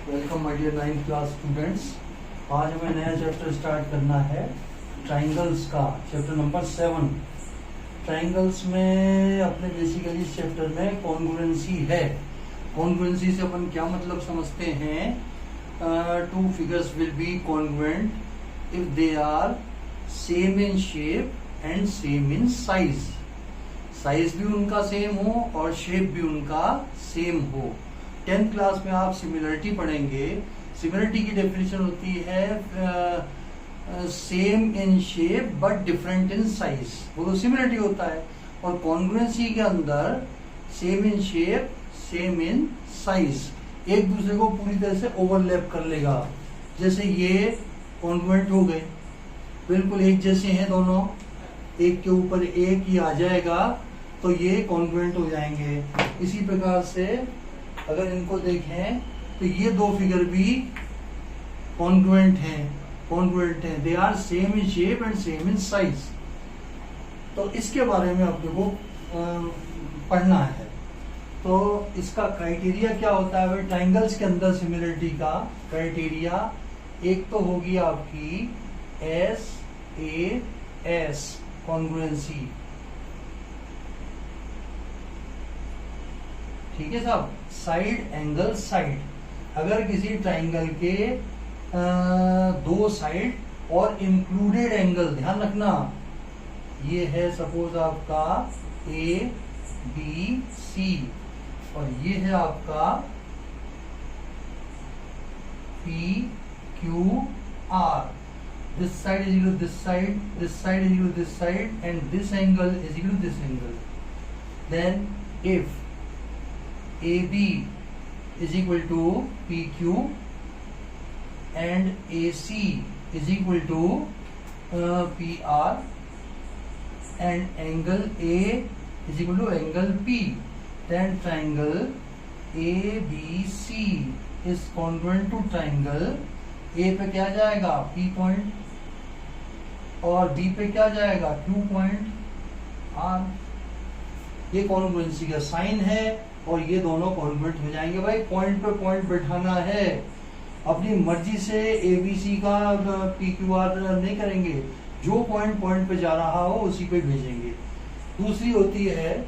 Welcome my dear 9th class students. आज हमें नया चैप्टर स्टार्ट करना है ट्राइंगल्स का, चैप्टर नंबर 7। ट्राइंगल्स में अपने बेसिकली इस चैप्टर में कॉन्ग्रुएंसी है। कॉन्ग्रुएंसी से अपन क्या मतलब समझते हैं? Two figures will be congruent if they are same in shape and same in size. Size भी उनका सेम हो और शेप भी उनका सेम हो। 10th क्लास में आप सिमिलरिटी पढ़ेंगे। सिमिलरिटी की डेफिनेशन होती है same in shape but different in size, वो तो सिमिलरिटी होता है। और कॉन्ग्रुएंसी के अंदर same in shape same in size, एक दूसरे को पूरी तरह से ओवरलैप कर लेगा। जैसे ये कॉन्ग्रुएंट हो गए, बिल्कुल एक जैसे हैं दोनों, एक के ऊपर एक ही आ जाएगा तो ये कॉन्ग्रुएंट हो जाएंगे। इसी प्रकार से अगर इनको देखें तो ये दो फिगर भी कॉन्ग्रुएंट हैं, they are same in shape and same in size. तो इसके बारे में अपने को पढ़ना है। तो इसका क्राइटेरिया क्या होता है? ट्राइंगल्स के अंदर सिमिलरिटी का क्राइटेरिया एक तो होगी आपकी SAS कॉन्ग्रुएंसी, ठीक है साहब। साइड एंगल साइड, अगर किसी ट्राइंगल के दो साइड और इंक्लूडेड एंगल, ध्यान रखना ये है सपोज आपका ABC और ये है आपका PQR। this side is equal to this side, this side is equal to this side, and this angle is equal to this angle. Then if AB is equal to PQ and AC is equal to PR and angle A is equal to angle P, then triangle ABC is congruent to triangle A पे क्या जाएगा? P point, और B पे क्या जाएगा? Q point, R। ये congruency का sign है और ये दोनों कॉन्ग्रुएंट हो जाएंगे। भाई पॉइंट पे पॉइंट बैठाना है, अपनी मर्जी से ABC का PQR नहीं करेंगे, जो पॉइंट पॉइंट पे जा रहा हो उसी पे भेजेंगे। दूसरी होती है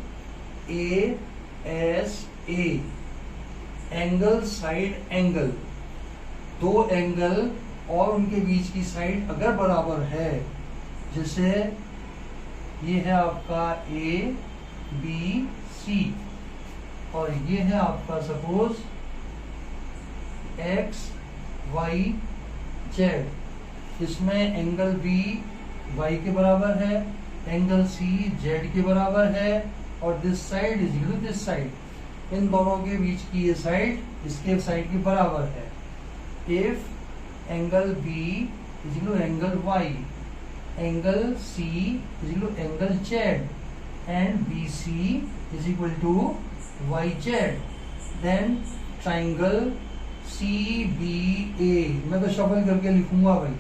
ASA एंगल साइड एंगल। दो एंगल और उनके बीच की साइड अगर बराबर है, जैसे ये है आपका ABC और ये है आपका सपोज XYZ, इसमें एंगल B Y के बराबर है, एंगल C Z के बराबर है और this side is equal to this side. इन दोनों के बीच की ये साइड इसके साइड के बराबर है। If angle B is equal to angle Y, angle C is equal to angle Z and BC is equal to YZ, then triangle CBA। मैं तो शफल करके लिखूंगा भाई।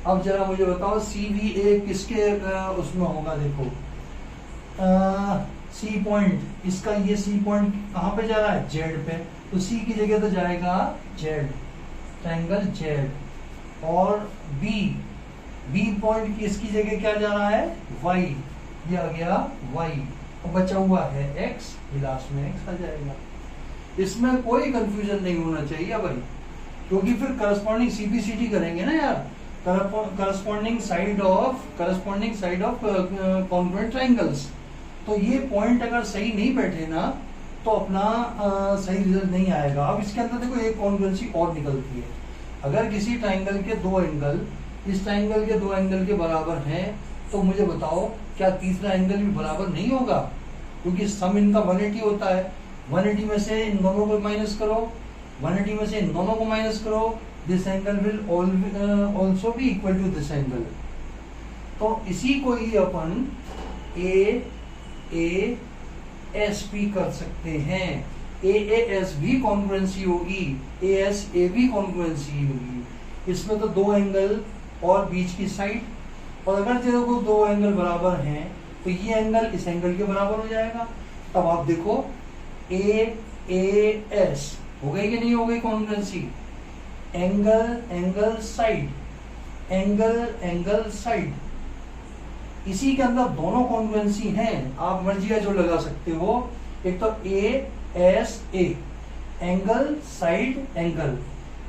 अब जरा मुझे बताओ CBA किसके उसमें होगा? देखो C पॉइंट, इसका ये C पॉइंट कहाँ पे जा रहा है? Z पे, तो C की जगह तो जाएगा Z, ट्राइंगल Z। और B पॉइंट किसकी जगह क्या जा रहा है? Y, ये आ गया Y, और बचा हुआ है X, लास्ट में X आ जाएगा। इसमें कोई कंफ्यूजन नहीं होना चाहिए भाई, क्योंकि फिर करस्पॉन्डिंग CBCD करेंगे ना यार, corresponding side of congruent triangles. तो ये पॉइंट अगर सही नहीं बैठे ना तो अपना सही रिजल्ट नहीं आएगा। अब इसके अंदर देखो एक कॉन्ग्रुएंसी और निकलती है। अगर किसी ट्राइंगल के दो एंगल इस ट्राइंगल के दो एंगल के बराबर हैं, तो मुझे बताओ क्या तीसरा एंगल भी बराबर नहीं होगा? क्योंकि सम इनका 180 होता है। 180 में से इन दोनों को माइनस करो, 180 में से इन दोनों को माइनस करो, this angle will also be equal to this angle. तो इसी को ही अपन AASB कर सकते हैं। AAS भी कॉन्ग्रुएंसी होगी, ASA भी कॉन्ग्रुएंसी होगी। इसमें तो दो एंगल और बीच की साइड, और अगर तेरे को दो एंगल बराबर हैं तो ये एंगल इस एंगल के बराबर हो जाएगा। तब आप देखो AAS हो गई कि नहीं हो गई congruency? Angle angle side, angle angle side, इसी के अंदर दोनों कॉन्ग्रुएंसी हैं, आप मर्जी का जो लगा सकते हो। एक तो ए एस ए, angle side angle,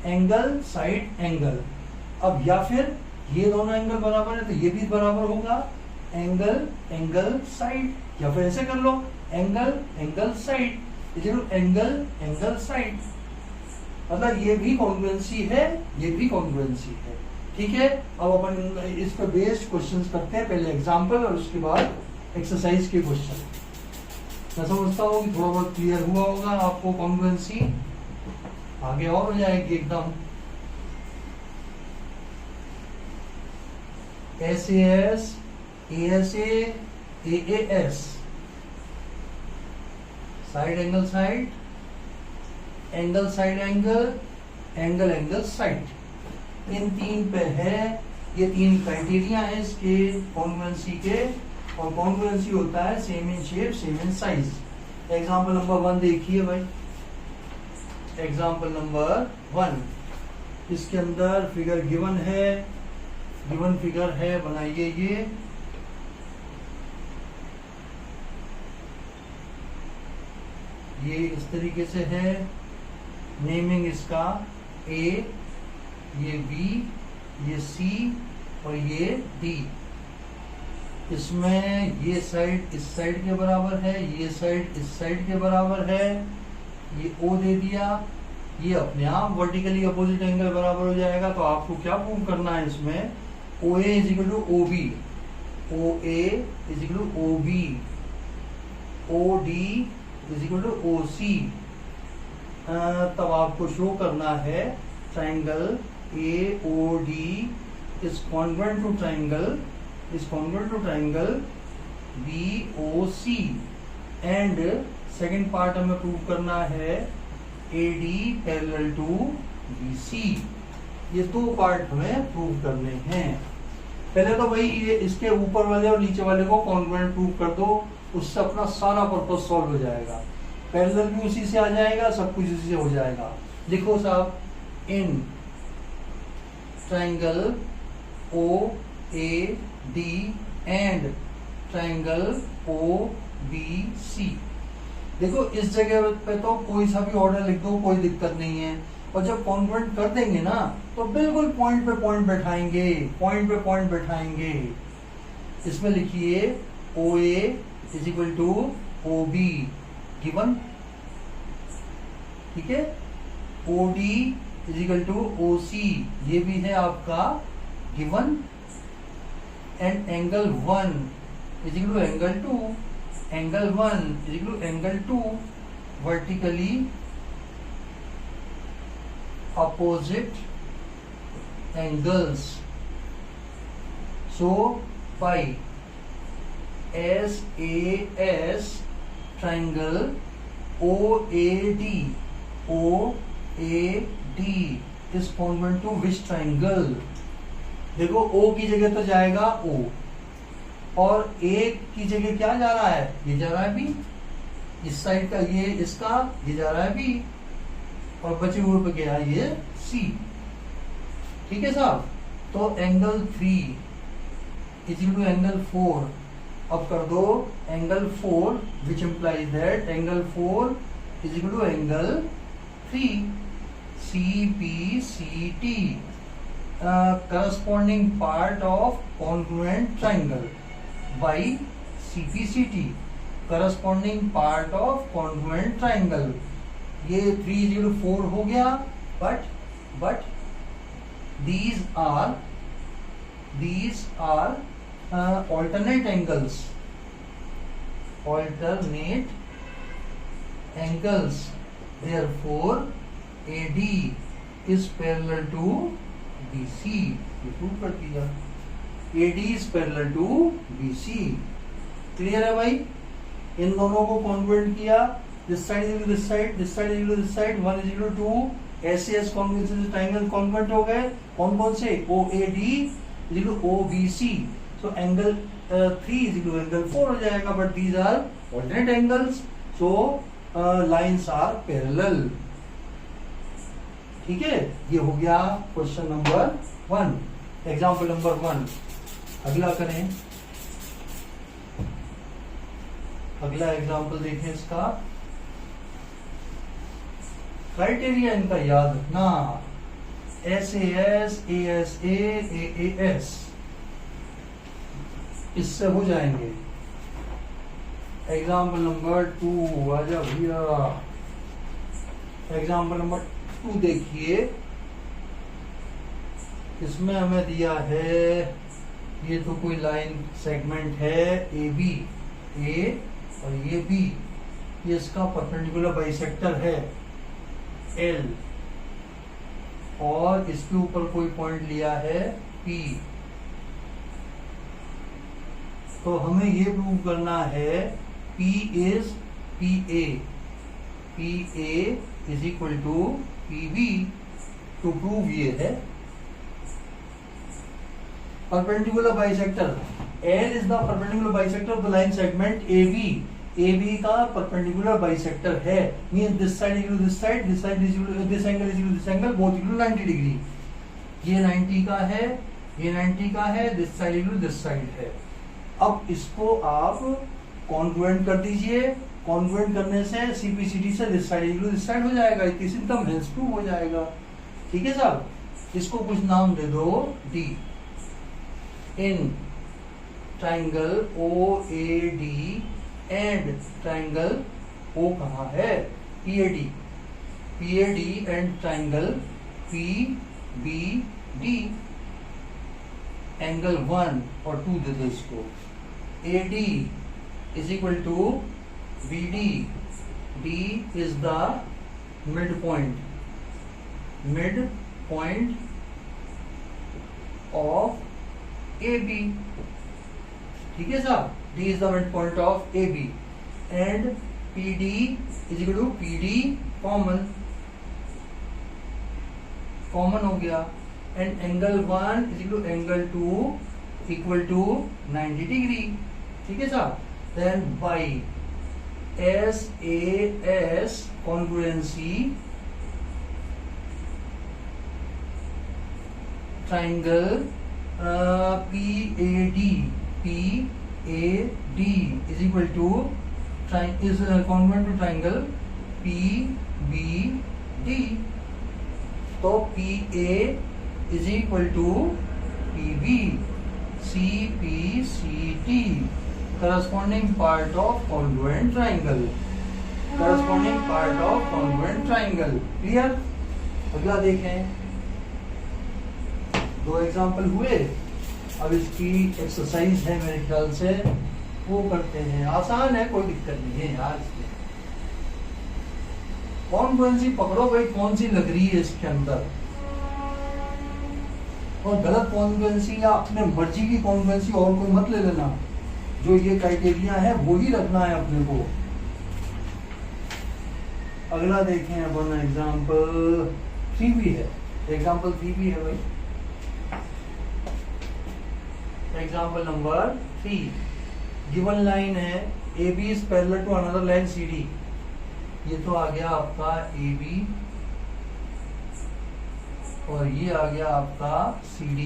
angle side angle. अब या फिर ये दोनों एंगल बराबर है तो ये भी बराबर होगा, एंगल एंगल साइड, या फिर ऐसे कर लो angle angle side angle angle side. मतलब ये भी कॉन्ग्रुएंसी है, ये भी कॉन्ग्रुएंसी है। ठीक है, अब अपन इस पर बेस्ड क्वेश्चंस करते हैं, पहले एग्जांपल और उसके बाद एक्सरसाइज के क्वेश्चन। मैं समझता हूँ कि थोड़ा बहुत क्लियर हुआ होगा आपको, कॉन्ग्रुएंसी आगे और हो जाएगी एकदम। S A S, A S A S, side angle side, angle side angle, angle angle side. इन तीन पे है, ये तीन क्राइटेरिया है इसके कॉन्ग्रुएंसी के। और कॉन्ग्रुएंसी होता है same in shape same in size. Example number 1 देखिए भाई, एग्जाम्पल नंबर 1, इसके अंदर फिगर गिवन है, गिवन फिगर है, बनाइए ये इस तरीके से है। नेमिंग इसका ए, ये बी, ये सी और ये डी। इसमें ये साइड इस साइड के बराबर है, ये साइड इस साइड के बराबर है, ये ओ दे दिया, ये अपने आप वर्टिकली अपोजिट एंगल बराबर हो जाएगा। तो आपको क्या प्रूव करना है इसमें? O A is equal to O B, O A is equal to O B, O D is equal to O C. तब आपको शो करना है triangle A O D is congruent to triangle, is congruent to triangle B O C. And second part हमें prove करना है A D parallel to B C. ये दो part हमें प्रूव करने हैं। पहले तो भाई ये इसके ऊपर वाले और नीचे वाले को कॉन्ग्रुएंट प्रूव कर दो, उससे अपना सारा पर्पस सॉल्व हो जाएगा। पैरेलल भी उसी से आ जाएगा, सब कुछ उसी से हो जाएगा। लिखो साहब, in triangle O A D and triangle O B C. देखो इस जगह पे तो कोई सा भी ऑर्डर लिख दो, कोई दिक्कत नहीं है। और जब कॉन्ग्रुएंट कर देंगे ना तो बिल्कुल पॉइंट पे पॉइंट बैठाएंगे, पॉइंट पे पॉइंट बैठाएंगे। इसमें लिखिए O A is equal to O B given, ठीक है। O D is equal to O C, ये भी है आपका given. And angle 1 is equal to angle 2, angle 1 is equal to angle 2 vertically opposite angles. So by SAS triangle OAD, OAD is congruent to which triangle? देखो O की जगह तो जाएगा O, और A की जगह क्या जा रहा है? ये जा रहा है B, इस साइड का ये इसका, ये जा रहा है B, और बचे हुए पे गया ये सी। ठीक है साहब। तो angle 3 is equal to angle 4। अब कर दो angle 4 which implies that angle 4 is equal to angle 3। C P C T corresponding part of congruent triangle by C P C T corresponding part of congruent triangle. ये 304 हो गया, but these are alternate angles, therefore AD is parallel to BC। ये prove कर दिया, AD is parallel to BC। Clear है भाई? इन दोनों को कॉन्वर्ट किया, this side is equal to this side, this side is equal to this side, 1 is equal to 2, SAS triangle convert हो गए। कौन कौन से? OAD is equal to OBC। So angle 3 is equal to angle 4 हो जाएगा, but these are alternate angles, so lines are parallel। ठीक है, ये हो गया क्वेश्चन नंबर 1, एग्जाम्पल नंबर 1। अगला करें, अगला एग्जाम्पल देखें इसका। क्राइटेरिया इनका याद रखना, SAS, ASA, AAS, इससे हो जाएंगे। एग्जाम्पल नंबर 2 आजा भैया। एग्जाम्पल नंबर 2 देखिए, इसमें हमें दिया है, ये तो कोई लाइन सेगमेंट है AB, A और ये B, ये इसका परपेंडिकुलर बाइसेक्टर है L, और इसके ऊपर कोई पॉइंट लिया है P। तो हमें ये प्रूव करना है P is PA, PA is equal to PB। To prove ये है perpendicular bisector, L is the perpendicular bisector of the line segment AB। AB का परपेंडिकुलर बाइसेक्टर है, means this side equal to this side, this side is equal to this angle, is equal to this angle, both equal to 90 degree. ये 90 का है, ये 90 का है, this side equal to this side है। अब इसको आप कॉन्ग्रुएंट कर दीजिए, कॉन्ग्रुएंट करने से CPCD से this side equal to this side हो जाएगा, इतनी सिंपल हेंस प्रूव हो जाएगा। ठीक है साहब, इसको कुछ नाम दे दो D। In triangle OAD and triangle O कहाँ है, PAD, PAD and triangle PBD, angle 1 और 2 दे दो इसको। AD is equal to BD, D is the midpoint of AB। ठीक है साहब, D is the midpoint of AB and PD is equal to PD common हो गया, and angle 1 is equal to angle 2 equal to 90 degree. ठीक है साहब, then by SAS congruency triangle PAD is equal to is congruent to triangle PBD। तो PA is equal to PB, CPCT corresponding part of congruent triangle, corresponding part of congruent triangle। Clear? अगला देखें, 2 example हुए। अब इसकी exercise है मेरे ख्याल से, वो करते हैं। आसान है, कोई दिक्कत नहीं है यार। इसमें कॉन्ग्रुएंसी पकड़ो भाई, कौन सी लग रही है इसके अंदर, और गलत कॉन्ग्रुएंसी या अपने मर्जी की कॉन्ग्रुएंसी और कोई मत ले लेना। जो ये क्राइटेरिया है वो ही रखना है अपने को। अगला देखें अपन, एग्जाम्पल 3 भी है, एग्जाम्पल 3 भी है भाई। एग्जाम्पल नंबर 3, गिवन लाइन है AB is parallel to another line CD। ये तो आ गया आपका AB और ये आ गया आपका CD।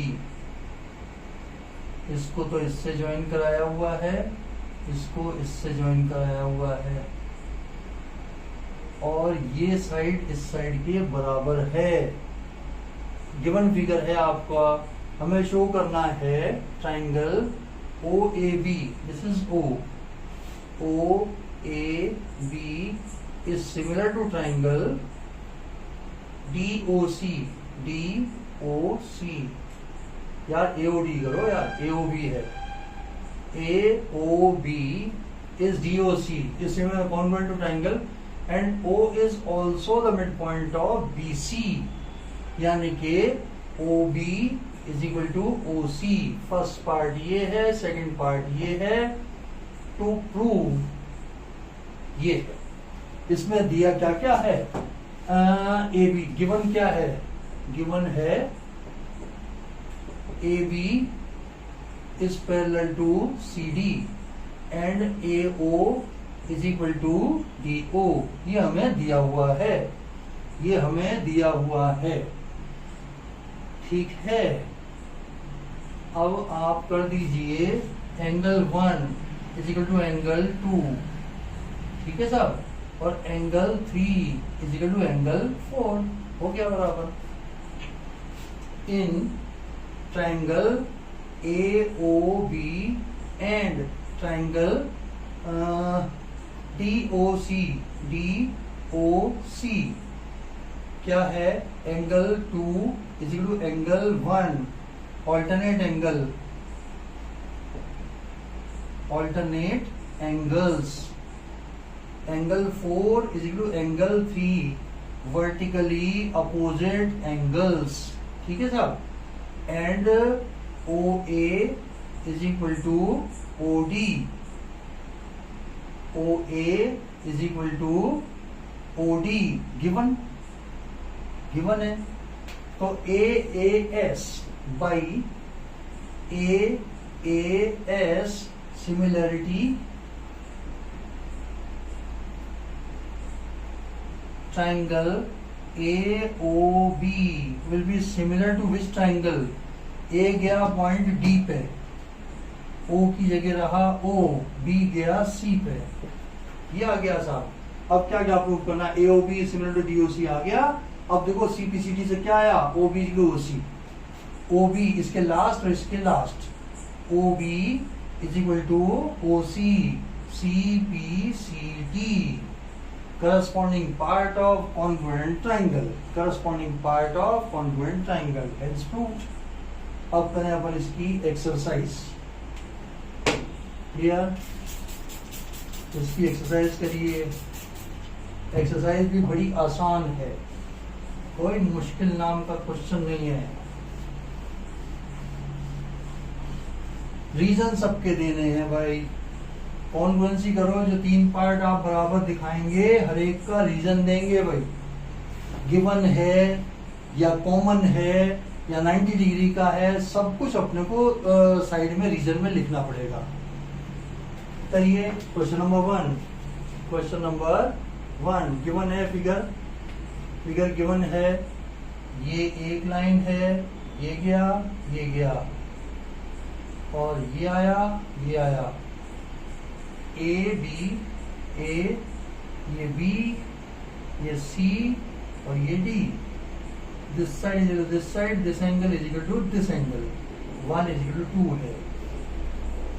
इसको तो इससे ज्वाइन कराया हुआ है, इसको इससे ज्वाइन कराया हुआ है, और ये साइड इस साइड के बराबर है। गिवन फिगर है आपका, हमें शो करना है triangle OAB, this is OAB is similar to triangle DOC, यार AOD करो यार, AOB है, AOB is DOC is similar congruent to triangle and O is also the midpoint of BC, यानी कि OB is equal to OC। First part ये है, second part ये है। टू प्रूव ये इसमें दिया क्या क्या है, AB गिवन क्या है, गिवन है AB is parallel to CD and AO is equal to DO, ये हमें दिया हुआ है। ये हमें दिया हुआ है, ठीक है। अब आप कर दीजिए angle 1 is equal to angle 2, ठीक है साहब, और angle 3 is equal to angle 4, हो गया बराबर। In triangle AOB and triangle DOC क्या है, angle 2 is equal to angle 1, alternate angles, angle 4 is equal to angle 3, vertically opposite angles, ठीक है साहब। And OA is equal to OD, OA is equal to OD, given है। तो AAS by AAS similarity, triangle AOB will be similar to which triangle? A गया point D पे, O की जगह रहा O, B गया C पे, ये आ गया साहब। अब क्या क्या प्रूव करना है, AOB सिमिलर टू DOC आ गया। अब देखो CPCT से क्या आया, OB टू OC, OB इसके लास्ट और इसके last, OB is equal to OC, CPCT corresponding part of congruent triangle, hence proved। अब करें अपन इसकी एक्सरसाइज, क्लियर, इसकी एक्सरसाइज करिए। एक्सरसाइज भी बड़ी आसान है, कोई मुश्किल नाम का क्वेश्चन नहीं है। रीजन सबके देने हैं भाई, कॉन्ग्रुएंसी करो, जो 3 पार्ट आप बराबर दिखाएंगे हर एक का रीजन देंगे भाई, गिवन है या कॉमन है या 90 डिग्री का है, सब कुछ अपने को साइड में रीजन में लिखना पड़ेगा। करिए क्वेश्चन नंबर 1 गिवन है, फिगर गिवन है, ये एक लाइन है, ये गया और ये आया A B, ये B, ये C और ये D। This side is this side, this angle is equal to this angle, 1 is equal to 2 है।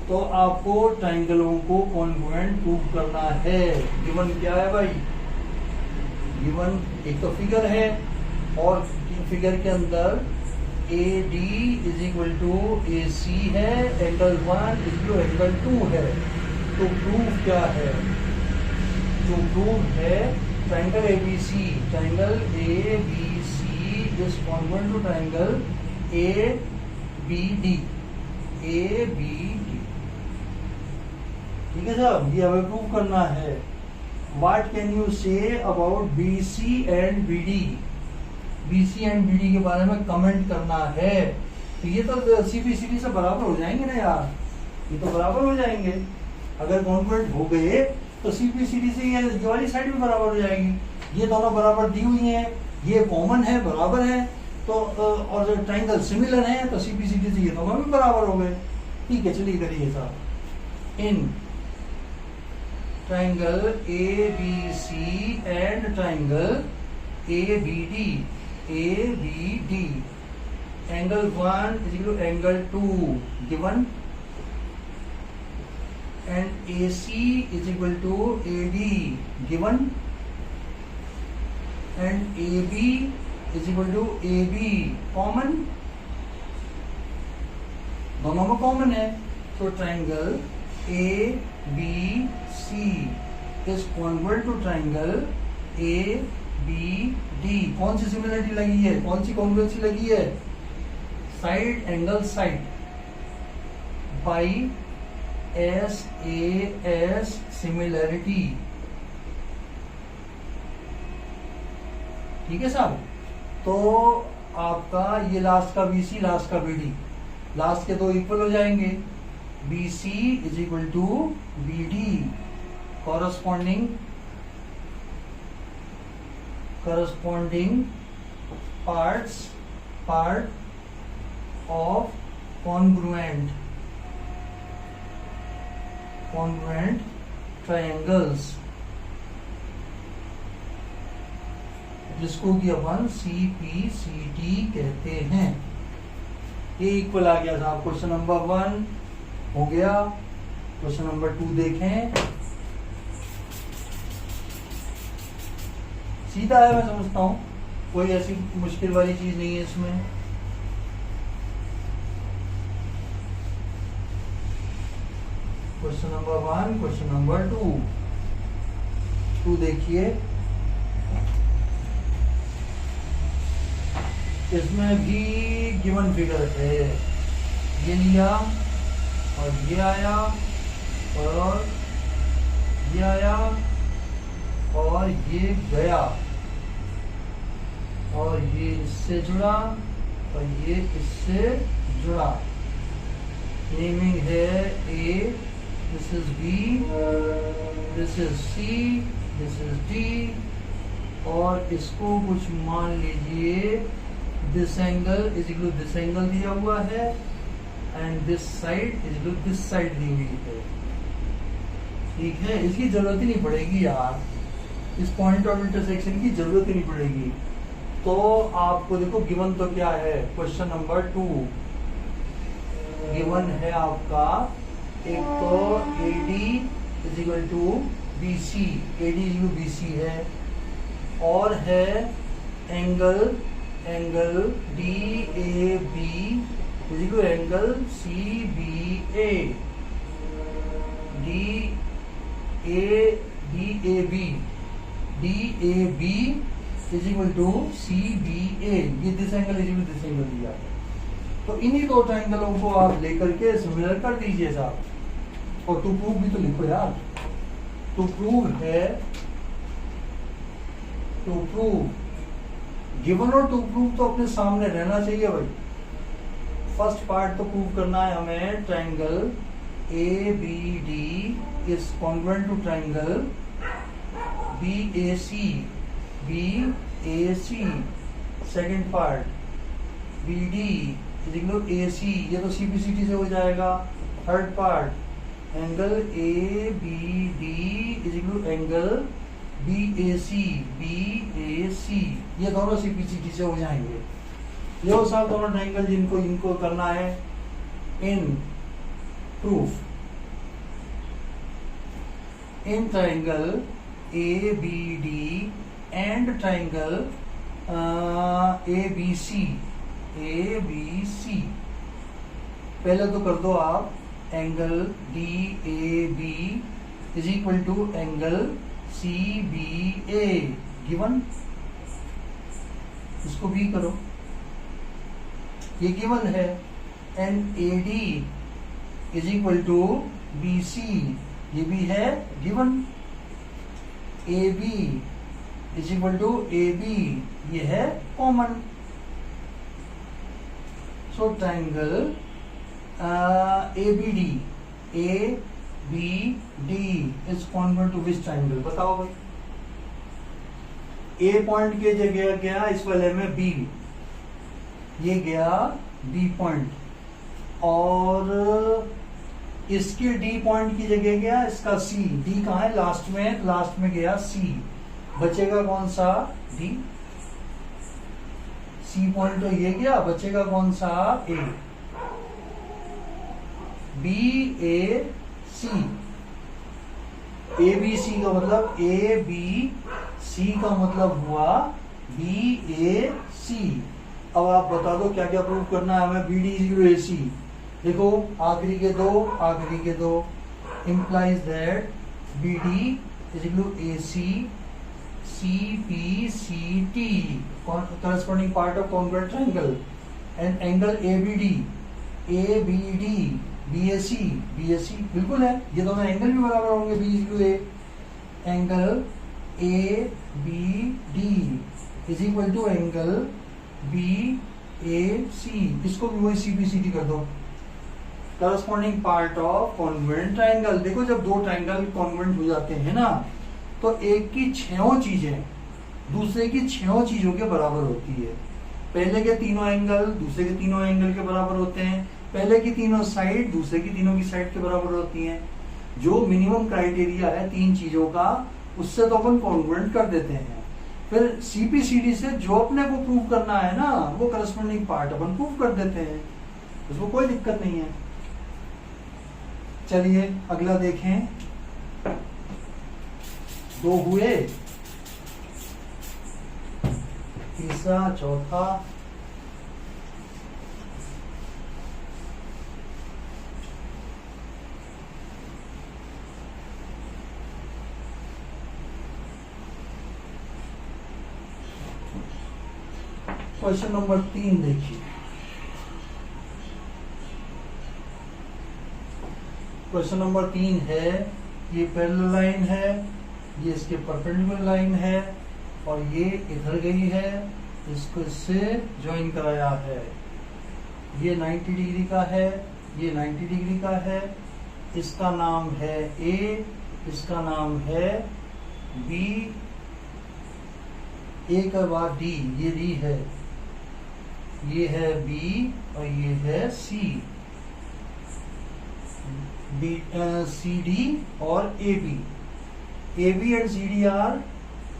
तो आपको ट्राइंगलों को कॉन्ग्रुएंट प्रूव करना है। गिवन क्या है भाई, गिवन एक तो फिगर है और फिगर के अंदर AD is equal to AC है, एंगल 1 इज टू एंगल 2 है। तो प्रूफ क्या है, जो प्रूफ है triangle ABC is congruent to triangle ABD, ठीक है साहब, ये हमें प्रूव करना है। What can you say about BC and BD, BC and BD के बारे में कमेंट करना है। तो ये तो CPCT से बराबर हो जाएंगे ना यार, ये तो बराबर हो जाएंगे। अगर कॉन्ग्रुएंट हो गए तो CPCT से ये वाली साइड भी बराबर हो जाएगी। ये दोनों बराबर दी हुई हैं, ये कॉमन है, बराबर है, तो और जो ट्राइंगल सिमिलर है तो CPCT से ये दोनों भी बराबर हो गए। ठीक है, चलिए करिए साहब। In triangle ABC and triangle ABD, angle 1 is equal to angle 2 given, and AC is equal to AD given, and AB is equal to AB common, दोनों में कॉमन है। तो triangle ABC is congruent to triangle ABD। कौन सी similarity लगी है, कौन सी congruency लगी है, side angle side by SAS similarity, ठीक है साहब। तो आपका ये लास्ट का BC, लास्ट का BD, लास्ट के दो इक्वल हो जाएंगे। BC is equal to BD, corresponding corresponding part of congruent triangles, जिसको कि अपन CPCT कहते हैं। ये इक्वल आ गया साहब। क्वेश्चन नंबर 1 हो गया। क्वेश्चन नंबर 2 देखें। सीधा है, मैं समझता हूं, कोई ऐसी मुश्किल वाली चीज नहीं है इसमें। क्वेश्चन नंबर 1, क्वेश्चन नंबर 2 देखिए। इसमें भी गिवन फिगर है, ये लिया और ये आया और ये आया और ये गया और ये इससे जुड़ा और ये इससे जुड़ा। नेमिंग है A, this is B, this is C, this is D, और इसको कुछ मान लीजिए this angle is equal to this angle दिया हुआ है and this side is equal to this side दी हुई है। ठीक है, इसकी जरूरत ही नहीं पड़ेगी यार, इस पॉइंट ऑफ इंटरसेक्शन की जरूरत ही नहीं पड़ेगी। तो आपको देखो गिवन तो क्या है, क्वेश्चन नंबर 2 गिवन है आपका, एक तो AD is equal to BC, AD is equal to BC है, और है angle DAB is equal to angle CBA, DAB is equal to CBA, ये this angle is equal to this angle दिया है। तो इन्हीं दो ट्रायंगलों को आप लेकर के सिमिलर कर दीजिए साहब। और टू प्रूव भी तो लिखो यार, टू प्रूव है, टू प्रूव गिवन और टू प्रूव तो अपने सामने रहना चाहिए भाई। फर्स्ट पार्ट तो प्रूव करना है हमें, triangle ABD is congruent to triangle BAC। Second part BD is equal to AC, ये तो CPCT से हो जाएगा। Third part angle ABD is equal to angle BAC, ये दोनों CPCT से हो जाएंगे। ये हो साहब दोनों ट्रायंगल जिनको इनको करना है इन proof. In triangle ABD and triangle ABC, पहले तो कर दो आप, angle DAB is equal to angle CBA given, इसको भी करो, ये गिवन है। And AD is equal to BC, ये भी है given. AB is equal to AB, ये है common. So triangle ABD is congruent to which triangle, बताओ भाई। A पॉइंट के जगह गया इस वाले में B, ये गया B पॉइंट, और इसके D पॉइंट की जगह गया इसका C। D कहाँ है, लास्ट में गया C, बचेगा कौन सा, D। C पॉइंट तो ये गया, बचेगा कौन सा, A। BAC, ABC का मतलब ABC का मतलब हुआ BAC। अब आप बता दो क्या क्या प्रूव करना है हमें। BD is equal to AC, देखो आखिरी के दो implies that BD is equal to AC CPCT, corresponding part of congruent triangle, and angle ABD BAC बिल्कुल है, ये दोनों एंगल भी बराबर होंगे, B is equal to angle ABD is equal to angle BAC, इसको भी वही CPCT कर दो। Corresponding part of congruent triangle, देखो जब दो ट्रायंगल कॉन्ग्रुएंट हो जाते हैं ना, तो एक की 6 चीजें दूसरे की 6 चीजों के बराबर होती है। पहले के तीनों एंगल दूसरे के तीनों एंगल के बराबर होते हैं, पहले की तीनों साइड दूसरे की तीनों की साइड के बराबर होती हैं। जो मिनिमम क्राइटेरिया है 3 चीजों का, उससे तो अपन कॉन्ग्रुएंट कर देते हैं। फिर सीपीसीडी से जो अपने को प्रूव करना है ना, वो करस्पॉन्डिंग पार्ट अपन प्रूव कर देते हैं, उसमें कोई दिक्कत नहीं है। चलिए अगला देखें। 2 हुए, तीसरा, चौथा, क्वेश्चन नंबर 3 देखिए। क्वेश्चन नंबर 3 है, ये पैरेलल लाइन है, ये इसके परपेंडिकुलर लाइन है, और ये इधर गई है, इसको इससे ज्वाइन कराया है। ये 90 डिग्री का है, ये 90 डिग्री का है। इसका नाम है ए, इसका नाम है बी, ए के बाद डी, ये डी है, ये है बी और ये है सी। बी सी डी और A B, A B and C D are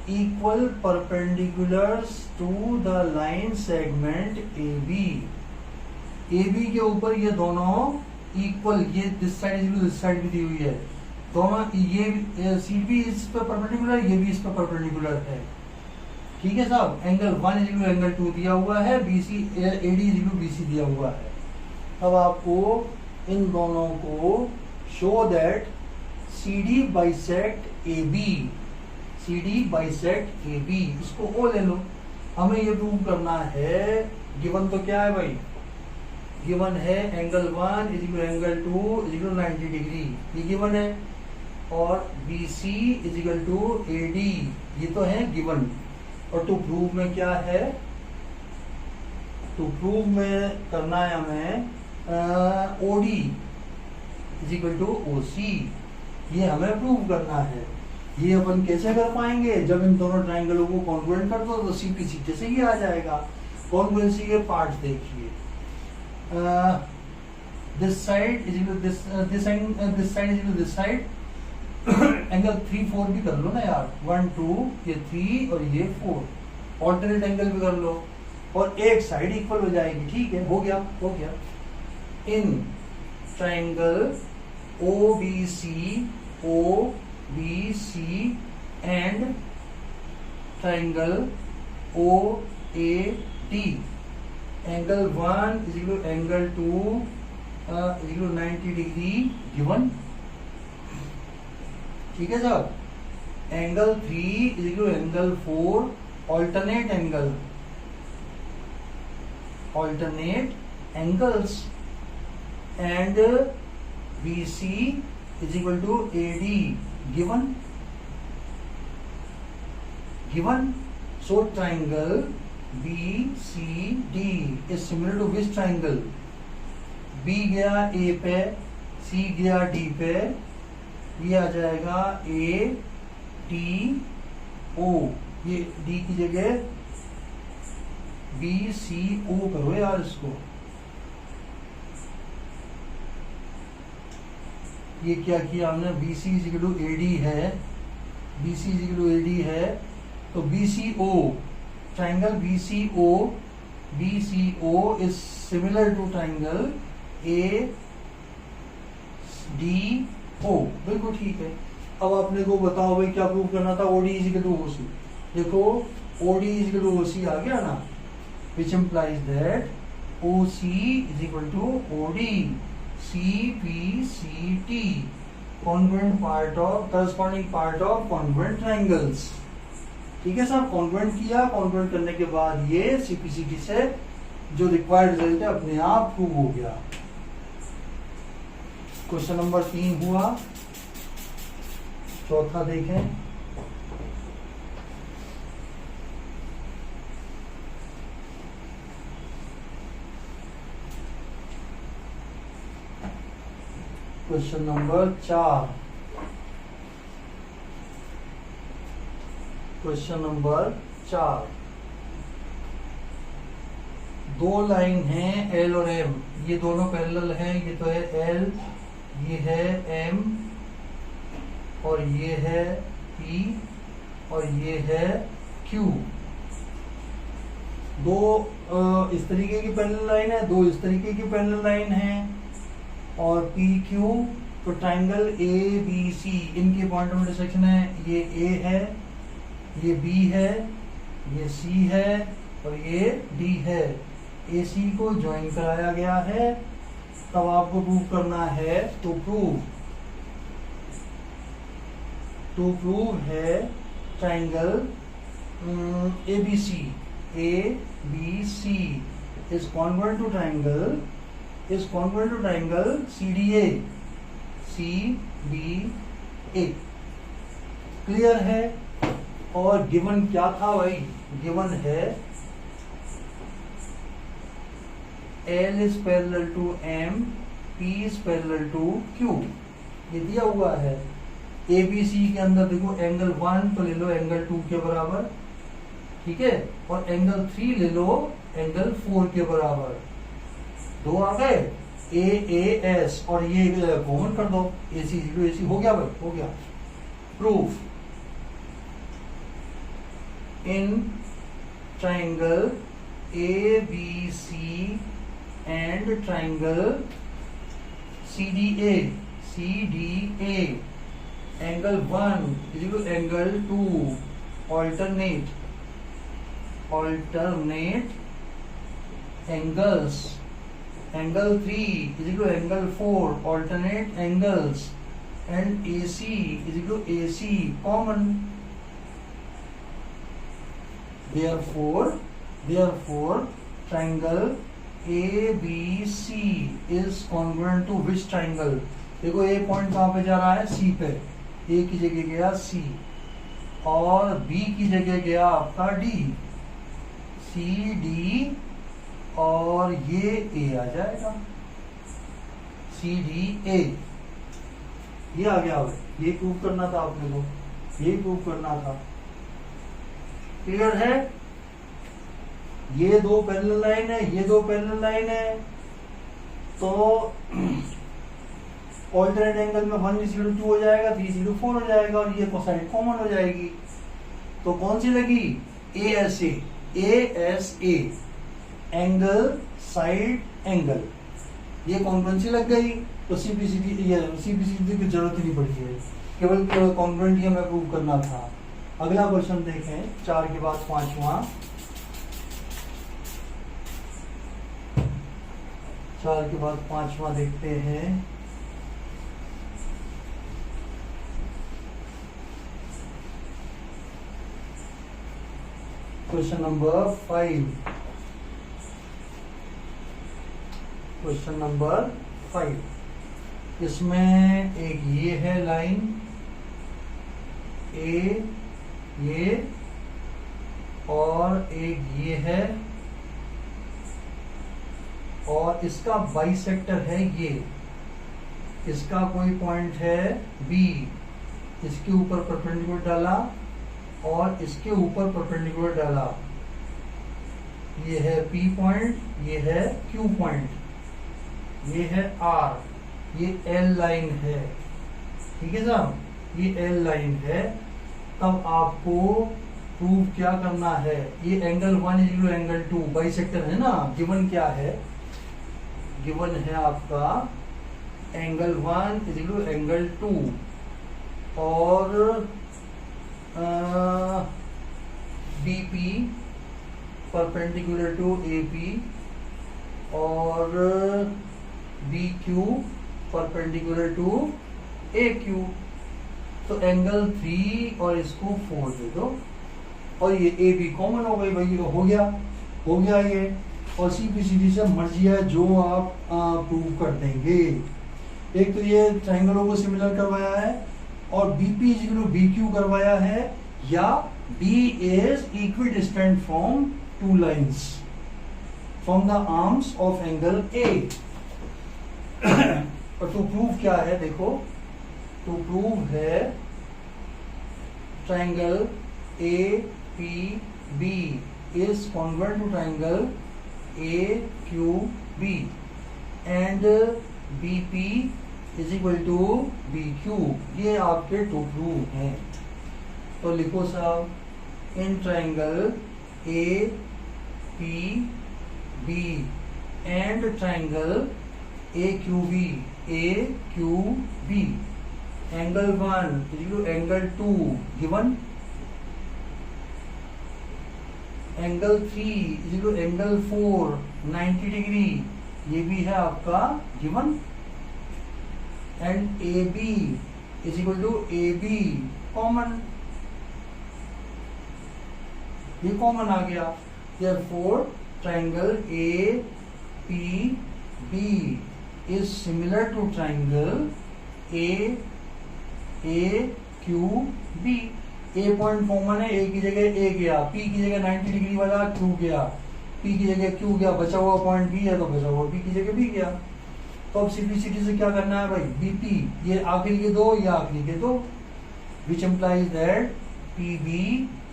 equal perpendiculars to the line segment AB। AB के ऊपर ये दोनों इक्वल, ये दिस साइड भी दी हुई है, दोनों ये सी बी इस पे परपेंडिकुलर, ये भी इस पे परपेंडिकुलर है। ठीक है साहब, एंगल 1 इज इक्वल एंगल 2 दिया हुआ है, BC AD is equal BC दिया हुआ है। अब आपको इन दोनों को show that CD bisect AB, CD bisect AB, इसको O ले लो। हमें ये प्रूव करना है, गिवन तो क्या है भाई, गिवन है angle 1 is equal angle 2 is equal 90 degree, ये गिवन है, और BC is equal to AD, ये तो है गिवन। और टू प्रूव में क्या है, टू प्रूव में करना है हमें OD is equal to OC, ये हमें प्रूव करना है। ये अपन कैसे कर पाएंगे, जब इन दोनों ट्राइंगलों को कॉन्ग्रुएंट कर दो तो सीपी सीधे से ही आ जाएगा। कॉन्ग्रुएंसी के पार्ट्स देखिए, this side is equal this side is equal this side, angle 3 4 भी कर लो ना यार, 1 2, ये 3 और ये 4, ऑल्टरनेट एंगल भी कर लो, और एक साइड इक्वल हो जाएगी। ठीक है, हो गया हो गया। In triangle OBC and triangle OAD, angle 1 is equal to angle 2 is equal to 90 degree given। ठीक है साहब, angle 3 is equal to angle 4, alternate angles, and BC is equal to AD given। So triangle BCD is similar to which triangle, B गया A पे, C गया D पे, ये आ जाएगा ATO, ये D की जगह BCO करो यार इसको। ये क्या किया हमने, BC is equal to AD है, BC is equal to AD है, तो BCO, triangle BCO is similar to triangle ADO, बिल्कुल ठीक है। अब आपने को बताओ भाई क्या प्रूव करना था, OD is equal to OC। देखो OD is equal to OC आ गया ना, which implies that OC is equal to OD, CPCT, congruent part of corresponding part of congruent triangles। ठीक है साहब, कॉन्ग्रुएंट किया, कॉन्ग्रुएंट करने के बाद ये CPCT से जो रिक्वायर्ड रिजल्ट है अपने आप प्रूव हो गया। क्वेश्चन नंबर 3 हुआ। चौथा देखें, क्वेश्चन नंबर 4, क्वेश्चन नंबर 4, दो लाइन हैं एल और एम, ये दोनों पैरेलल हैं, ये तो है एल, ये है एम, और ये है पी, और ये है क्यू। दो इस तरीके की पैरेलल लाइन है, दो इस तरीके की पैरेलल लाइन है, और पी क्यू, तो ट्राइंगल ए बी सी, इनके पॉइंट ऑफ इंटरसेक्शन है, ये ए है, ये बी है, ये सी है, और ये डी है। ए सी को ज्वाइन कराया गया है। तब आपको प्रूव करना है, टू प्रूव है triangle A B C is congruent to triangle CDA। Clear है। और गिवन क्या था भाई, गिवन है L is parallel to M, P is parallel to Q, ये दिया हुआ है। ABC के अंदर देखो एंगल 1 तो ले लो एंगल 2 के बराबर, ठीक है, और एंगल 3 ले लो एंगल 4 के बराबर। दो आ गए, AAS, और ये कॉमन कर दो, AC हो गया भाई, हो गया। Proof in triangle ABC and triangle CDA, angle 1 is equal to angle 2, alternate angles, angle 3 is equal to angle 4, alternate angles, and AC is equal to AC, common. Therefore triangle ABC is congruent to which triangle? देखो ए point कहाँ पे जा रहा है, सी पे, ए की जगह गया सी, और बी की जगह गया आपका डी, सी डी, और ये ए आ जाएगा, सी डी ए, ये आ गया। ये प्रूव करना था आपने को, ये प्रूव करना था। क्लियर है। ये दो पैरेलल लाइन है, ये दो पैरेलल लाइन है, तो ऑल्टरनेट एंगल में 1:2 हो जाएगा, 3:4 हो जाएगा, और ये कोसाइन कॉमन हो जाएगी। तो कौन सी लगी, ASA, एंगल साइड एंगल, ये कॉन्ग्रुएंसी लग गई। तो सीपीसीडी की जरूरत ही नहीं पड़ी है, केवल कॉन्ग्रुएंट ही हमें प्रूव करना था। अगला क्वेश्चन देखें, 4 के बाद 5वां, 4 के बाद 5वां देखते हैं। क्वेश्चन नंबर 5, क्वेश्चन नंबर 5, इसमें एक ये है लाइन ए, ये, और एक ये है, और इसका बाइसेक्टर है ये, इसका कोई पॉइंट है बी, इसके ऊपर परपेंडिकुलर डाला और इसके ऊपर परपेंडिकुलर डाला, ये है पी पॉइंट, ये है क्यू पॉइंट, ये है आर, ये एल लाइन है, ठीक है साहब, ये एल लाइन है। तब आपको प्रूव क्या करना है, ये angle 1 is equal to angle 2, bisector है ना। गिवन क्या है, गिवन है आपका angle 1 is equal to angle 2, और बीपी परपेंडिकुलर टू एपी, और B Q perpendicular to A Q. तो एंगल 3 और इसको 4 दे दो, और ये ए बी कॉमन हो गई भाई, हो गया ये। और सीपीसीडी से मर्जी है जो आप प्रूव कर देंगे। एक तो ये ट्राइंगलों को सिमिलर करवाया है, और BP is equal to B Q करवाया है, या B is equidistant from two lines from the arms of angle A. और टू प्रूव क्या है, देखो टू प्रूव है triangle A P B is congruent to triangle A Q B and B P is equal to B Q. ये आपके to proof हैं। तो लिखो साहब in triangle A P B and triangle A Q B angle 1 is angle 2 given, angle 3 is angle 4 90 degree, ये भी है आपका given, and A B is equal to A B common, ये कॉमन आ गया। Therefore, triangle A P B is similar to triangle A Q B। A point common है, A की जगह A गया, P की जगह 90 डिग्री वाला Q गया, P की जगह Q गया, बचा हुआ पॉइंट B है तो बचा हुआ B की जगह B गया। तो अब सिंपलिसिटी से क्या करना है भाई, BP ये आखिरी के दो, ये आखिरी के दो, which implies that PB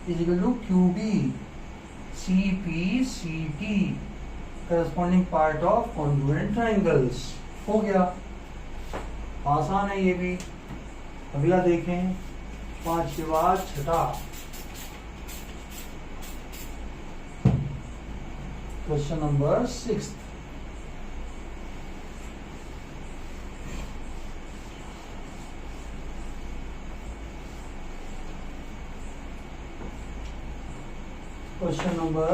is equal to QB, CP corresponding part of congruent triangles। हो गया, आसान है ये भी। अगला देखें, 5 के बाद 6, क्वेश्चन नंबर 6। क्वेश्चन नंबर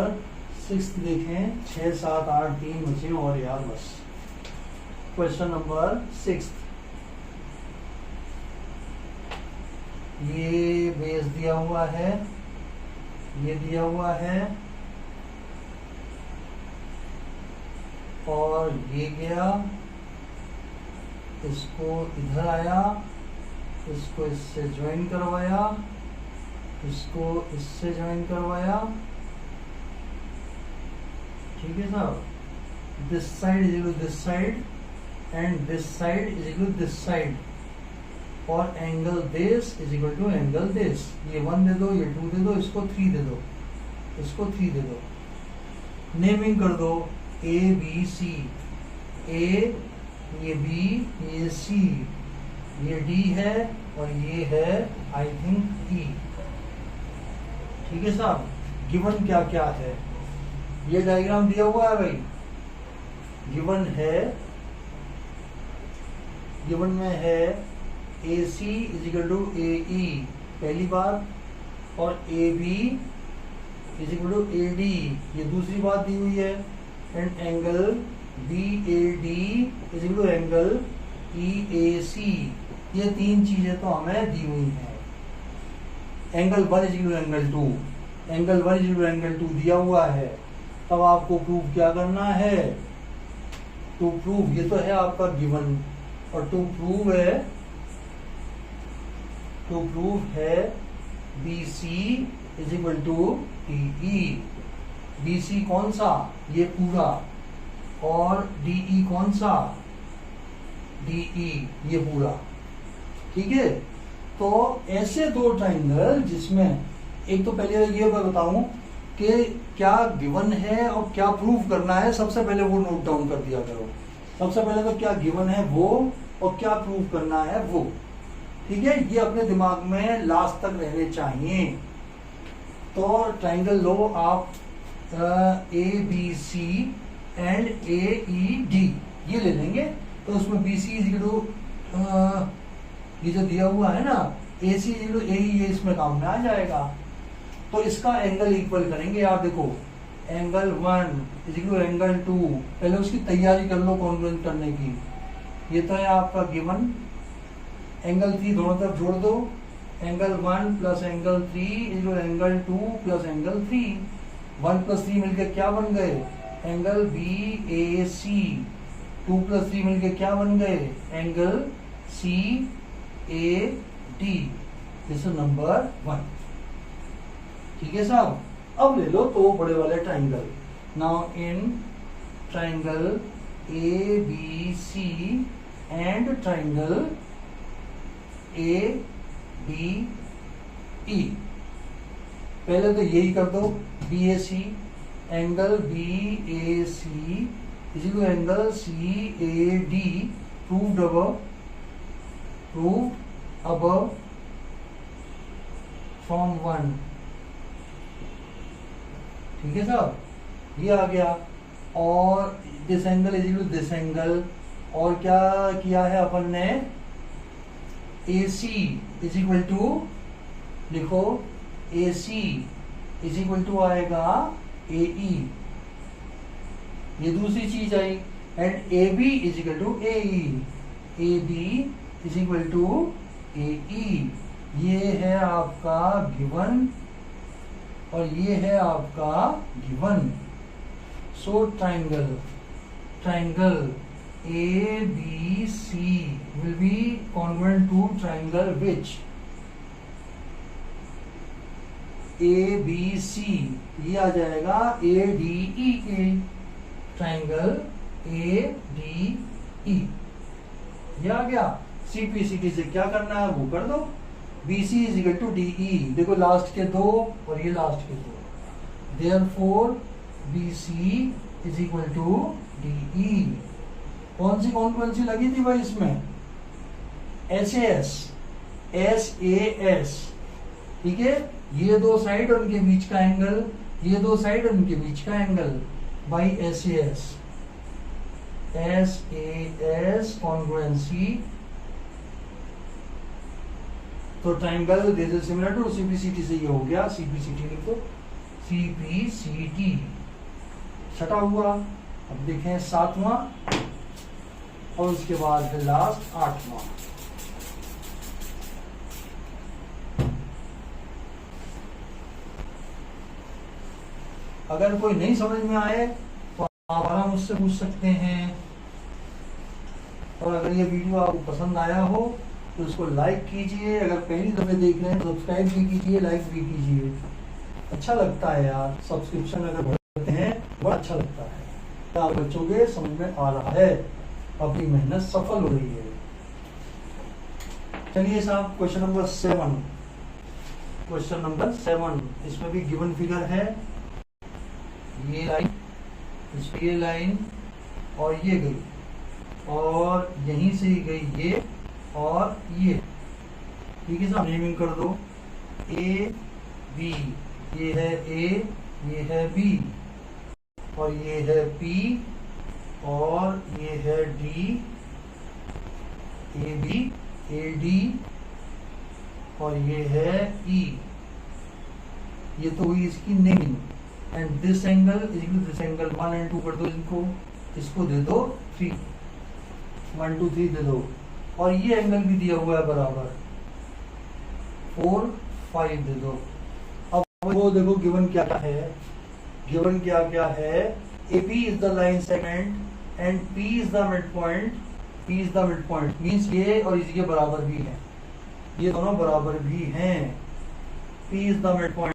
6 देखें, 6, 7, 8, 3 बचे और यार बस। क्वेश्चन नंबर 6, ये बेस दिया हुआ है, ये दिया हुआ है, और ये गया, इसको इधर आया, इसको इससे ज्वाइन करवाया, इसको इससे ज्वाइन करवाया, ठीक है साहब। This side is equal to this side and this side is equal to this side, और angle this is equal to angle this. ये 1 दे दो, ये 2 दे दो, इसको 3 दे दो, इसको 3 दे दो। नेमिंग कर दो ए बी सी, ए ये बी ये सी, ये डी है और ये है आई थिंक ई, ठीक है साहब। गिवन क्या क्या है, ये डायग्राम दिया हुआ है भाई, गिवन है, गिवन में है A C is equal to A E पहली बात, और A B is equal to A D ये दूसरी बात दी हुई है, and angle B A D is equal to angle E A C, ये 3 चीजें तो हमें दी हुई हैं। Angle 1 is equal to angle 2, angle 1 is equal to angle 2 दिया हुआ है। तब आपको प्रूफ क्या करना है, टू प्रूव, ये तो है आपका गिवन, और टू प्रूव है B C is equal to D. B C कौन सा, ये पूरा, और डी कौन सा, डी ये पूरा, ठीक है। तो ऐसे 2 ट्राइंगल जिसमें, एक तो पहले ये मैं बताऊं कि क्या गिवन है और क्या प्रूफ करना है, सबसे पहले वो नोट डाउन कर दिया करो। सबसे पहले तो क्या गिवन है वो, और क्या प्रूफ करना है वो, ठीक है। ये अपने दिमाग में लास्ट तक रहने चाहिए। तो ट्राइंगल लो आप A B C and A E D ये ले लेंगे। तो उसमें B C is equal to ये जो दिया हुआ है ना, A C is equal to A E, ये इसमें काम में आ जाएगा। तो इसका एंगल इक्वल करेंगे आप, देखो angle 1 is equal to angle 2, पहले उसकी तैयारी कर लो कॉन्ग्रुएंट करने की। ये तो है आपका गिवन, एंगल 3 दोनों तरफ जोड़ दो, angle 1 plus angle 3 is equal angle 2 plus angle 3, 1 plus 3 मिलकर क्या बन गए, angle B A C, 2 plus 3 मिलकर क्या बन गए, angle C A D. This is number 1, ठीक है साहब। अब ले लो 2 बड़े वाले triangle. Now in triangle A B C and triangle A B E, पहले तो यही कर दो, B A C, angle B A C is equal angle C A D proved above from 1। ठीक है साहब, ये आ गया। और this angle is equal this angle, और क्या किया है अपन ने, A C is equal to, लिखो A C is equal to आएगा ए ई, ये दूसरी चीज आई। And A B is equal to A E, A B is equal to A E. ये है आपका गिवन और ये है आपका given. So triangle A B C will be congruent to triangle which, A B C, ये आ जाएगा A D E A, triangle A D E, ये आ गया। सीपीसीटी से क्या करना है वो कर दो, B C is equal to D E, देखो लास्ट के दो और ये लास्ट के दो, therefore B C is equal to D E. कौन सी लगी थी भाई इसमें, एस ए एस, ठीक है। ये दो साइड और उनके बीच का एंगल, ये दो साइड और उनके बीच का angle by S A S congruency. तो triangle this is similar to CPCT से ये हो गया, सीपीसीटी लिखो, सीपीसीटी छठा हुआ। अब देखें सातवां और उसके बाद है लास्ट आठवां। अगर कोई नहीं समझ में आए तो आप आराम मुझसे पूछ सकते हैं। और अगर ये वीडियो आपको पसंद आया हो तो इसको लाइक कीजिए, अगर पहली दफे देख रहे हैं तो सब्सक्राइब भी कीजिए, लाइक भी कीजिए। अच्छा लगता है यार, सब्सक्रिप्शन अगर बढ़ते हैं बड़ा अच्छा लगता है। तो आप बच्चों के समझ में आ रहा है, अपनी मेहनत सफल हो रही है। चलिए साहब, क्वेश्चन नंबर 7, इसमें भी गिवन फिगर है, ये लाइन, इस पे ये लाइन और ये गई, और यहीं से गई ये और ये। ठीक है साहब, नेमिंग कर दो, ए बी, ये है ए, ये है बी, और ये है पी, और ये है D, A B, A D, और ये है ई। ये तो हुई इसकी naming. And this angle is equal this angle, 1 और 2 कर दो इनको, इसको दे दो 3, 1 2 3 दे दो। और ये एंगल भी दिया हुआ है बराबर 4 5 दे दो। अब वो देखो गिवन क्या है, गिवन क्या है, AP is the line segment and P is the midpoint, means ये और इसके बराबर भी है, ये दोनों बराबर भी हैं। P is the midpoint,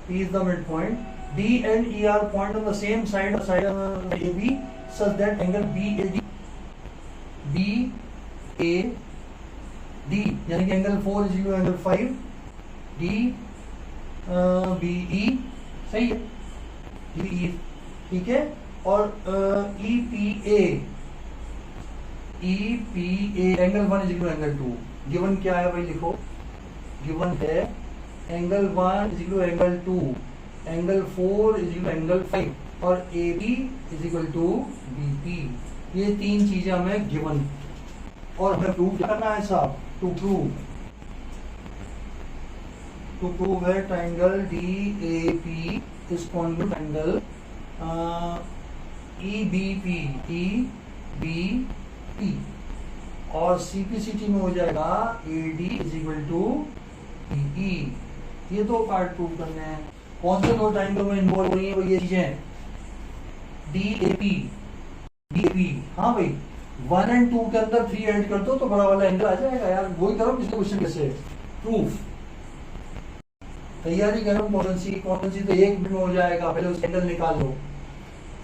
P is the midpoint, D and E are point on the same side of AB such that angle BAD यानी कि angle 4 is equal angle 5 DBE, सही है, DBE, ठीक है। और EPA angle 1 is equal angle 2। Given क्या है भाई, लिखो, गिवन है angle 1 is equal angle 2, angle 4 is equal angle 5, और AB is equal to BP। ये तीन चीजें हमें गिवन, और हमें प्रूव करना है साहब। टू प्रूव है triangle DAP is congruent triangle EBP, और CPCT में हो जाएगा AD is equal to DE। ये दो पार्ट प्रूव करने हैं। कौन से दो ट्राइंगल में इन्वॉल्व हो रही है वो ये चीजें, DAP, हाँ भाई 1 और 2 के अंदर 3 ऐड कर दो तो बड़ा वाला एंगल आ जाएगा यार। वही करो पिछले क्वेश्चन कैसे, प्रूफ तैयारी करो। कौन सी तो 1 मिनट में हो जाएगा, पहले उस एंगल निकाल लो।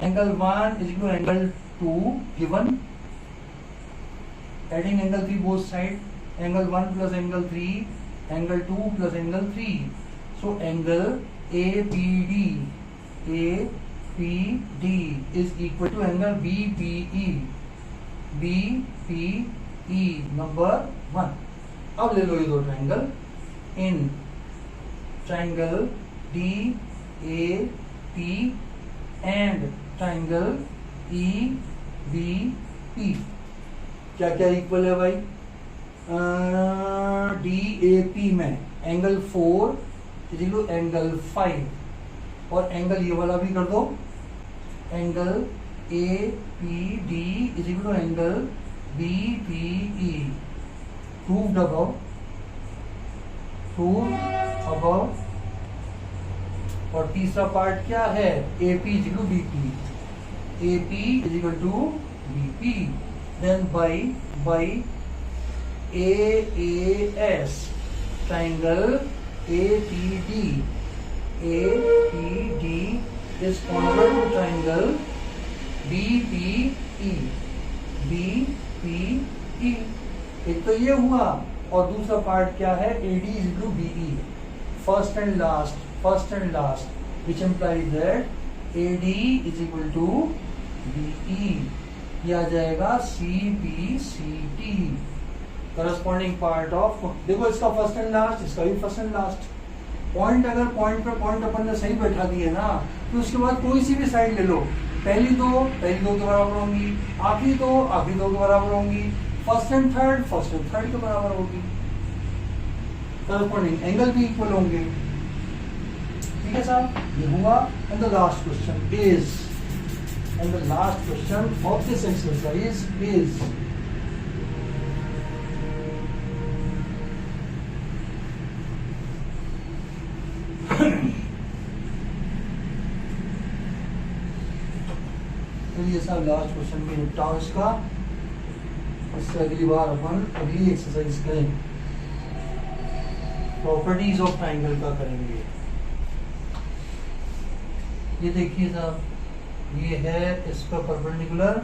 Angle 1 is equal angle 2 given, adding angle 3 both side, angle 1 plus angle 3, angle 2 plus angle 3. So angle APD is equal to angle BPE number 1. अब ले लो ये दो triangle. In triangle DAP and triangle EBP क्या क्या equal है भाई? DAP में angle 4 is equal to angle 5 और एंगल ये वाला भी कर दो, angle APD is equal to angle BPE. Proved above. और तीसरा पार्ट क्या है? AP is equal to BP. AP is equal to BP. Then by AAS triangle APD is congruent to triangle BPE. एक तो ये हुआ और दूसरा पार्ट क्या है? AD is equal to BE. First and last, which implies that AD is equal to BE. ये आ जाएगा CBCT. Corresponding part of. देखो इसका फर्स्ट एंड लास्ट, इसका भी फर्स्ट एंड लास्ट. पॉइंट अगर पॉइंट पे पॉइंट अपन ने सही बैठा दिए ना, तो उसके बाद कोई सी भी साइड ले लो, पहली दो के बराबर होंगी, आखिरी दो के बराबर होंगी, फर्स्ट एंड थर्ड के बराबर होगी. करस्पॉन्डिंग एंगल भी इक्वल होंगे. ठीक है साहब, ये हुआ. And the last question of this exercise is चलिए साहब लास्ट क्वेश्चन भी निपटाओ इसका. इससे अगली बार अपन अगली एक्सरसाइज करेंगे. प्रॉपर्टीज ऑफ ट्राइंगल का करेंगे. ये देखिए साहब, ये है इसका परपेंडिकुलर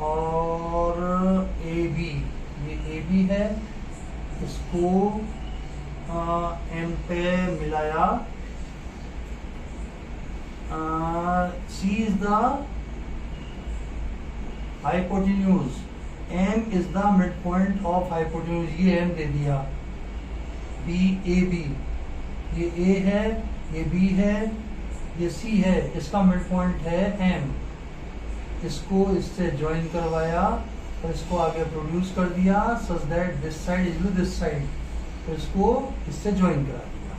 और AB. ये AB है, इसको M पे मिलाया. C is the hypotenuse, M is the midpoint of hypotenuse. ये M दे दिया. BAB, ये A है, ये B है, ये C है, इसका मिड पॉइंट है M. इसको इससे ज्वाइन करवाया और इसको आगे प्रोड्यूस कर दिया such that this side is to this side. तो इसको इससे ज्वाइन करा दिया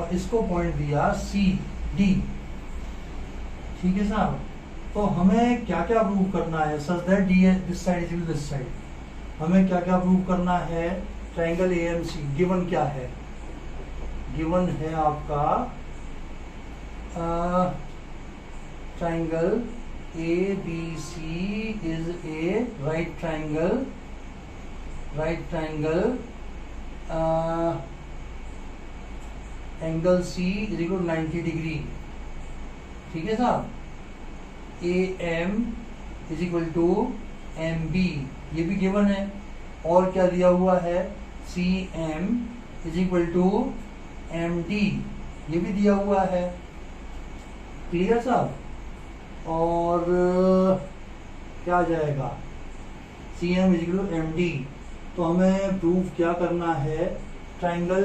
और इसको पॉइंट दिया CD. ठीक है साहब. तो हमें क्या क्या प्रूव करना है such that this side is to this side. हमें क्या क्या प्रूव करना है? ट्राइंगल AMC गिवन क्या है? गिवन है आपका triangle ABC is a right triangle. Angle C is equal to 90 degree. ठीक है साहब. AM is equal to MB, ये भी गिवन है. और क्या दिया हुआ है? CM is equal to MD, ये भी दिया हुआ है. क्लियर साहब. और क्या आ जाएगा? CM is equal to MD. तो हमें प्रूफ क्या करना है? Triangle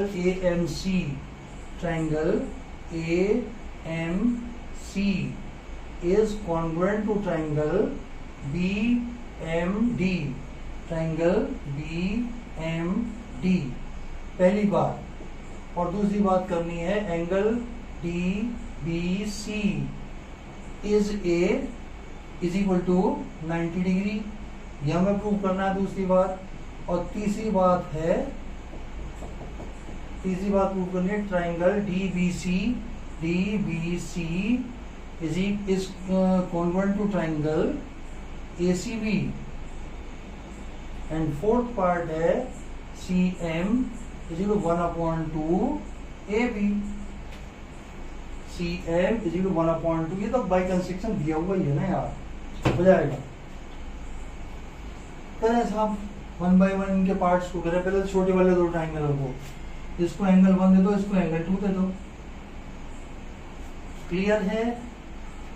AMC is congruent to triangle BMD. पहली बात. और दूसरी बात करनी है, angle DBC is equal to 90 degree. यह हमें प्रूव करना है. दूसरी बात. और तीसरी बात प्रूव करनी है, triangle DBC is congruent to triangle ACB. And fourth part है CM is equal to 1/2 AB. CM is equal to 1/2. ये तो बाई कंस्ट्रक्शन दिया हुआ ही है ना यार, हो जाएगा. करें साहब. वन बाय वन इनके पार्ट्स को करें। पहले छोटे वाले दो ट्राइंगलों को, इसको एंगल 1 दे दो, इसको एंगल 2 दे दो। क्लियर है?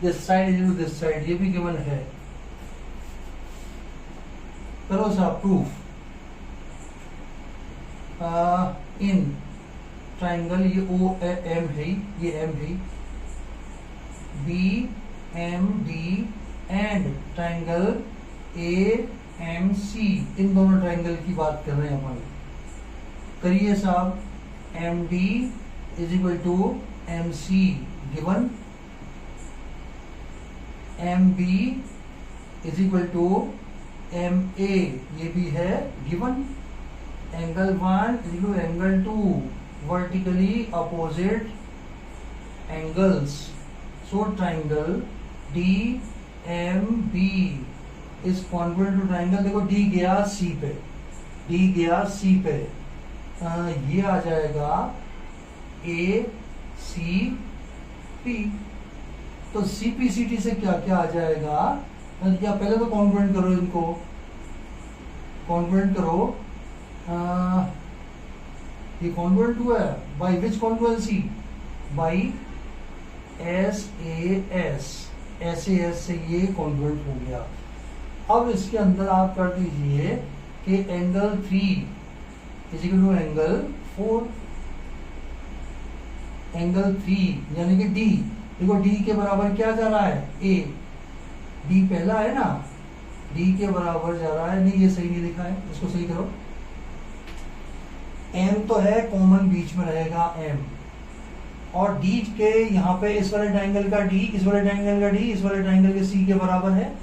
This side is to this side, ये भी गिवन है। करो साहब प्रूफ। इन ट्राइंगल, ये ओ एम है, ये एम है, B M D and triangle A M C, इन दोनों ट्राइंगल की बात कर रहे हैं अपन। करिए साहब। M D is equal to M C given, M B is equal to M A, ये भी है given. Angle 1 is equal to angle 2, vertically opposite angles. So triangle D M B is congruent to triangle, देखो D गया C पे, D गया C पे, ये आ जाएगा ए सी पी। तो सी पी सी टी से क्या क्या आ जाएगा? या पहले तो कॉन्ग्रुएंट करो, इनको कॉन्ग्रुएंट करो। ये कॉन्ग्रुएंट हुआ है by which congruency? By S A S, S A S से ये कॉन्ग्रुएंट हो गया। अब इसके अंदर आप कर दीजिए कि angle 3 is equal to angle 4, angle 3 यानी कि डी, देखो डी के बराबर क्या जा रहा है? ए, डी पहला है ना, डी के बराबर जा रहा है, नहीं ये सही नहीं लिखा है, इसको सही करो। एम तो है कॉमन, बीच में रहेगा एम, और डी के यहाँ पे इस वाले ट्राइंगल का डी, इस वाले ट्राइंगल का डी, इस वाले ट्राइंगल के सी के बराबर है,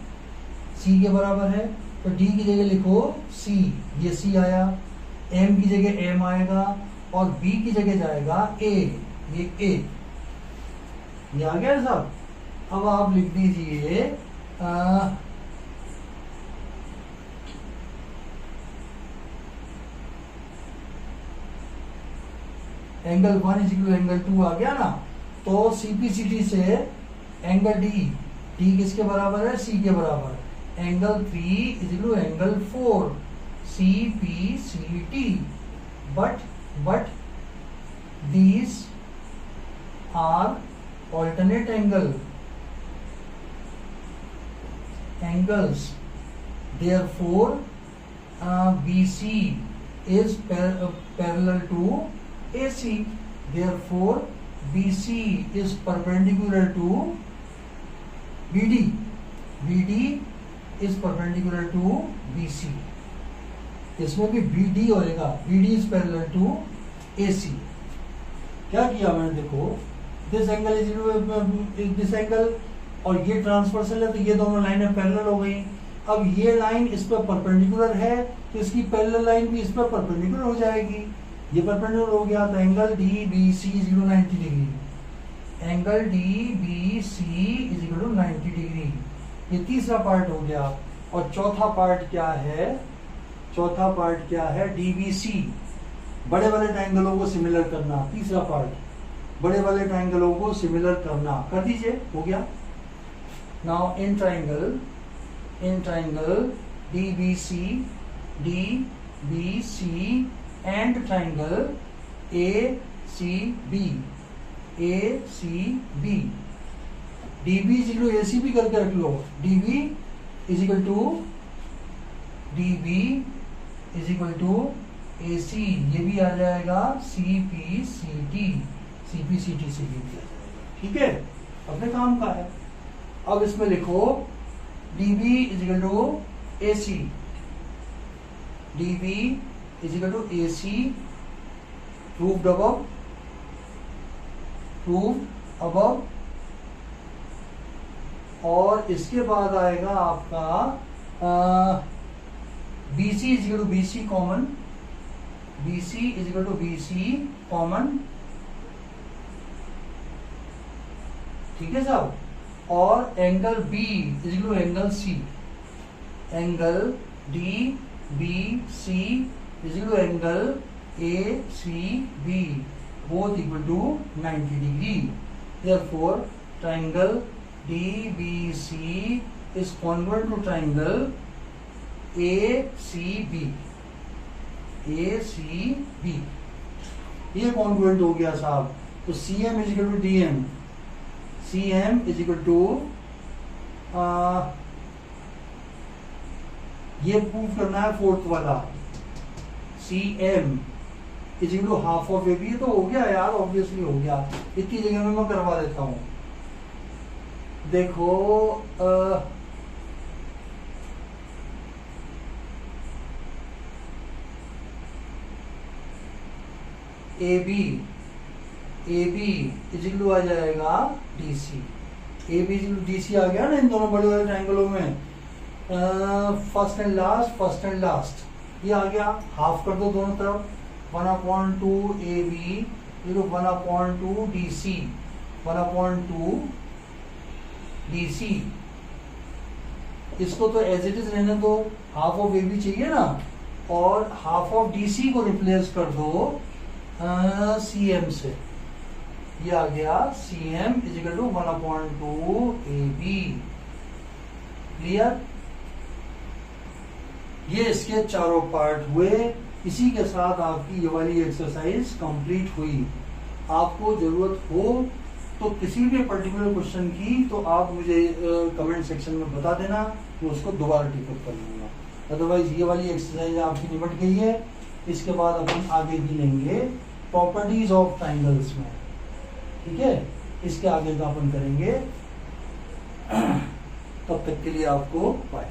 सी के बराबर है। तो डी की जगह लिखो सी, ये सी आया, एम की जगह एम आएगा, और बी की जगह जाएगा ए, ये ए, ये आ गया साहब। अब आप लिख दीजिए एंगल 1 इज इक्वल एंगल 2 आ गया ना। तो सीपीसीटी से एंगल डी, डी किसके बराबर है? सी के बराबर। Angle 3 is equal angle 4, C P C T. But these are alternate angles, therefore BC is parallel to AC, therefore BC is perpendicular to BD, BD is perpendicular to BC। इसमें भी BD होएगा, BD is parallel to AC। क्या किया मैंने? देखो this angle is this angle, और ये transversal है, तो ये दोनों लाइनें पैरेलल हो गई। अब ये लाइन इस पर परपेंडिकुलर है, तो इसकी पैरेलल लाइन भी इस पर परपेंडिकुलर हो जाएगी। ये परपेंडिकुलर हो गया, तो angle D B C is equal to 90 degree, angle D B C is equal to 90 degree. ये तीसरा पार्ट हो गया। और चौथा पार्ट क्या है? चौथा पार्ट क्या है? डी बी सी, बड़े वाले ट्राइंगलों को सिमिलर करना। तीसरा पार्ट, बड़े वाले ट्राइंगलों को सिमिलर करना। कर दीजिए, हो गया। Now in triangle D B C and triangle A C B, D B is equal to A C B करके रख लो। D B is equal to A C, ये भी आ जाएगा सी पी सी टी से भी आ जाएगा। ठीक है, अपने काम का है। अब इसमें लिखो D B is equal to A C, D B is equal to A C, proved above, और इसके बाद आएगा आपका B C is equal to B C common, BC is equal to BC common. ठीक है साहब। और angle B is equal to angle C, angle D B C is equal to एंगल A C B, both equal to 90 degree। Therefore triangle DBC is congruent to triangle ACB, ACB ये congruent हो गया साहब। तो CM is equal to DM, CM is equal to ये prove करना है fourth वाला, CM is equal to half of AB। तो हो गया यार, ऑब्वियसली हो गया। इतनी जगह में मैं करवा देता हूं। देखो AB इज इक्वल टू आ जाएगा DC, AB is equal to DC आ गया ना इन दोनों बड़े वाले ट्रायंगलों में। फर्स्ट एंड लास्ट ये आ गया। हाफ कर दो दोनों तरफ, 1/2 AB 1/2 DC, 1/2 DC। इसको तो एज इट इज रहने दो, हाफ ऑफ AB चाहिए ना, और हाफ ऑफ DC को रिप्लेस कर दो CM से। ये आ गया CM is equal to 1/2 AB। Clear? ये इसके चारों पार्ट हुए। इसी के साथ आपकी ये वाली एक्सरसाइज कंप्लीट हुई। आपको जरूरत हो तो किसी भी पर्टिकुलर क्वेश्चन की तो आप मुझे कमेंट सेक्शन में बता देना, तो उसको दोबारा टिकअप कर लूंगा। अदरवाइज ये वाली एक्सरसाइज आपकी निपट गई है। इसके बाद अपन आगे भी लेंगे प्रॉपर्टीज ऑफ ट्राइंगल्स में, ठीक है? इसके आगे का अपन करेंगे। तब तक के लिए आपको बाय।